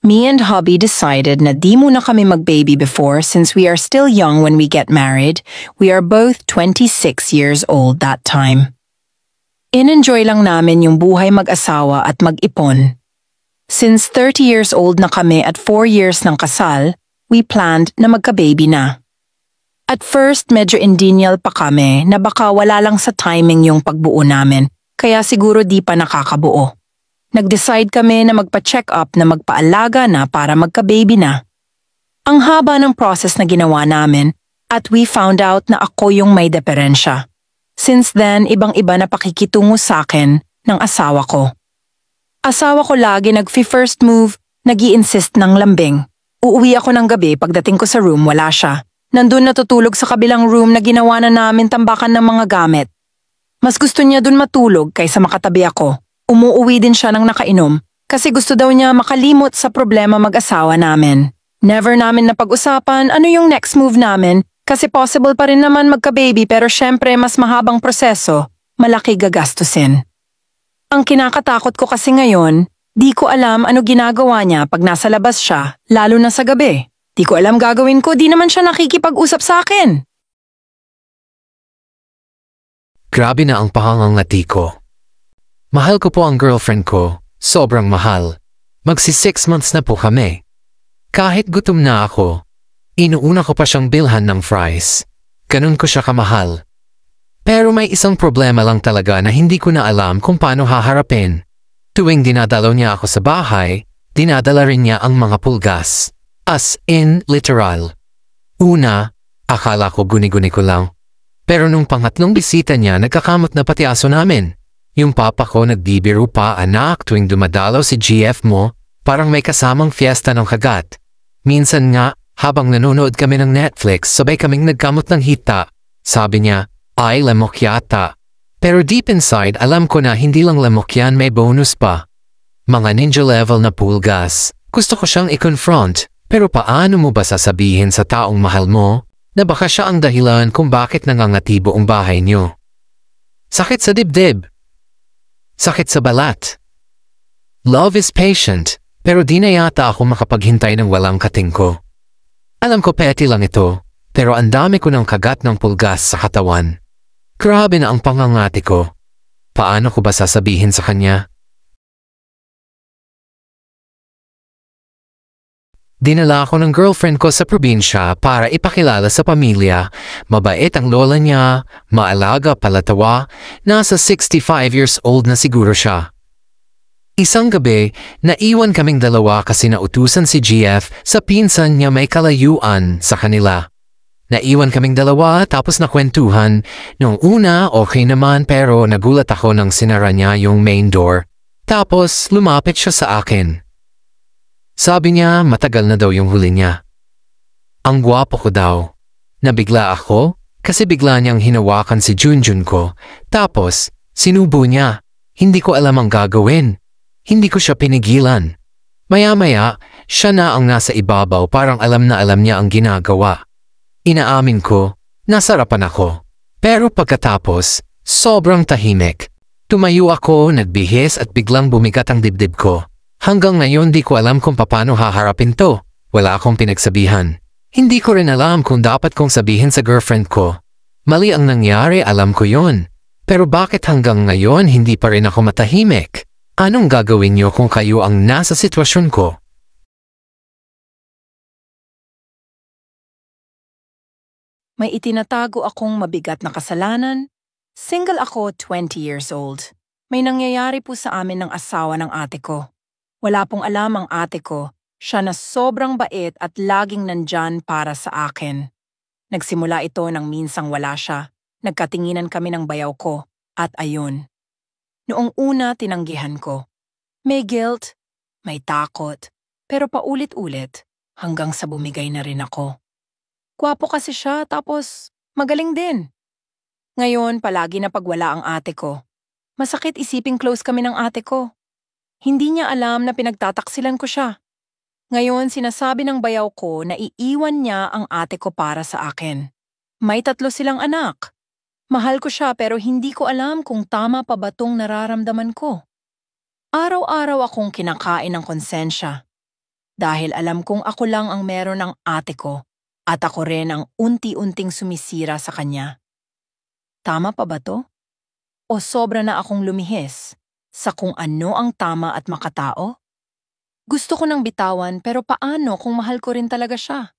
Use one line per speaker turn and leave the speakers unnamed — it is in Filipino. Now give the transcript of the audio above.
Me and hubby decided na di muna kami mag-baby before since we are still young when we get married. We are both 26 years old that time. In-enjoy lang namin yung buhay mag-asawa at mag-ipon. Since 30 years old na kami at 4 years ng kasal, we planned na magka-baby na. At first, medyo in denial pa kami na baka wala lang sa timing yung pagbuo namin, kaya siguro di pa nakakabuo. Nag-decide kami na magpa-check up na magpaalaga na para magka-baby na. Ang haba ng process na ginawa namin at we found out na ako yung may deperensya. Since then, ibang-iba na pakikitungo sa akin ng asawa ko. Asawa ko lagi nag-first move, nag-i-insist ng lambing. Uuwi ako ng gabi, pagdating ko sa room wala siya. Nandun natutulog sa kabilang room na ginawa na namin tambakan ng mga gamit. Mas gusto niya dun matulog kaysa makatabi ako. Umuuwi din siya ng nakainom kasi gusto daw niya makalimot sa problema mag-asawa namin. Never namin napag-usapan ano yung next move namin kasi possible pa rin naman magka-baby pero syempre mas mahabang proseso, malaki gagastusin. Ang kinakatakot ko kasi ngayon, di ko alam ano ginagawa niya pag nasa labas siya, lalo na sa gabi. Di ko alam gagawin ko, di naman siya nakikipag-usap sa akin.
Grabe na ang pangangati ko. Mahal ko po ang girlfriend ko, sobrang mahal. Magsi 6 months na po kami. Kahit gutom na ako, inuuna ko pa siyang bilhan ng fries. Ganun ko siya kamahal. Pero may isang problema lang talaga na hindi ko na alam kung paano haharapin. Tuwing dinadalaw niya ako sa bahay, dinadala rin niya ang mga pulgas. As in, literal. Una, akala ko guni-guni ko lang. Pero nung pangatlong bisita niya, nagkakamot na pati aso namin. Yung papa ko nagbibiro pa, anak, tuwing dumadalaw si GF mo, parang may kasamang fiesta ng kagat. Minsan nga, habang nanonood kami ng Netflix, sabay kaming nagkamot ng hita. Sabi niya, ay lamok yata. Pero deep inside, alam ko na hindi lang lamok yan, may bonus pa. Mga ninja level na pulgas. Gusto ko siyang i-confront, pero paano mo ba sasabihin sa taong mahal mo na baka siya ang dahilan kung bakit nangangati buong bahay niyo? Sakit sa dibdib. Sakit sa balat. Love is patient, pero di na yata ako makapaghintay ng walang kating ko. Alam ko petty lang ito, pero ang dami ko ng kagat ng pulgas sa katawan. Grabe na ang pangangati ko. Paano ko ba sasabihin sa kanya? Dinala ako ng girlfriend ko sa probinsya para ipakilala sa pamilya. Mabait ang lola niya, maalaga, palatawa, nasa 65 years old na siguro siya. Isang gabi, naiwan kaming dalawa kasi nautusan si GF sa pinsan niya may kalayuan sa kanila. Naiwan kaming dalawa tapos nakwentuhan. Noong una, okay naman pero nagulat ako nang sinara niya yung main door. Tapos lumapit siya sa akin. Sabi niya matagal na daw yung huli niya. Ang gwapo ko daw. Nabigla ako kasi bigla niyang hinawakan si Junjun ko. Tapos sinubo niya. Hindi ko alam ang gagawin. Hindi ko siya pinigilan. Maya-maya, siya na ang nasa ibabaw parang alam na alam niya ang ginagawa. Inaamin ko, nasarapan ako. Pero pagkatapos, sobrang tahimik. Tumayo ako, nagbihis at biglang bumigat ang dibdib ko. Hanggang ngayon di ko alam kung paano haharapin to. Wala akong pinagsabihan. Hindi ko rin alam kung dapat kong sabihin sa girlfriend ko. Mali ang nangyari, alam ko yun. Pero bakit hanggang ngayon hindi pa rin ako matahimik? Anong gagawin niyo kung kayo ang nasa sitwasyon ko?
May itinatago akong mabigat na kasalanan. Single ako, 20 years old. May nangyayari po sa amin ng asawa ng ate ko. Wala pong alam ang ate ko, siya na sobrang bait at laging nandyan para sa akin. Nagsimula ito nang minsang wala siya. Nagkatinginan kami ng bayaw ko, at ayun. Noong una tinanggihan ko. May guilt, may takot, pero paulit-ulit hanggang sa bumigay na rin ako. Gwapo kasi siya tapos magaling din. Ngayon palagi na pagwala ang ate ko. Masakit isiping close kami ng ate ko. Hindi niya alam na pinagtataksilan ko siya. Ngayon sinasabi ng bayaw ko na iiwan niya ang ate ko para sa akin. May 3 silang anak. Mahal ko siya pero hindi ko alam kung tama pa ba tong nararamdaman ko. Araw-araw akong kinakain ng konsensya. Dahil alam kong ako lang ang meron ng ate ko at ako rin ang unti-unting sumisira sa kanya. Tama pa ba to? O sobra na akong lumihis sa kung ano ang tama at makatao? Gusto ko nang bitawan pero paano kung mahal ko rin talaga siya?